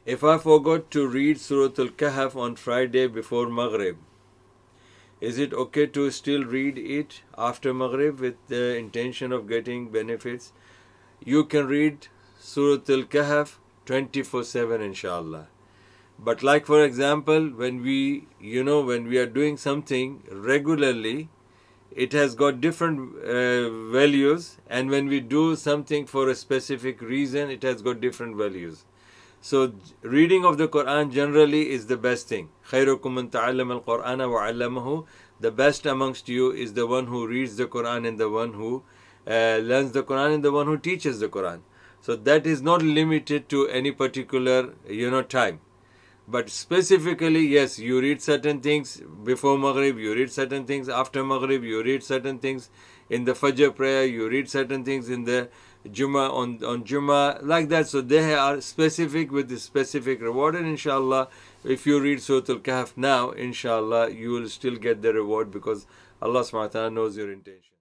If I forgot to read Surah Kahf on Friday before Maghrib, is it okay to still read it after Maghrib with the intention of getting benefits? You can read Surah Kahf 24/7 inshallah. But like for example, when we are doing something regularly, it has got different values, and when we do something for a specific reason, it has got different values. So reading of the Quran generally is the best thing. خَيْرُكُمْ مَنْ تَعَلَّمَ الْقُرْآنَ وَعَلَّمَهُ. The best amongst you is the one who reads the Quran and the one who learns the Quran and the one who teaches the Quran. So that is not limited to any particular time. But specifically, yes, you read certain things before Maghrib, you read certain things after Maghrib, you read certain things in the Fajr prayer, you read certain things in the Jummah on Jummah, like that. So they are specific with the specific reward. And inshallah, if you read Surah Al-Kahf now, inshallah, you will still get the reward because Allah subhanahu wa ta'ala knows your intention.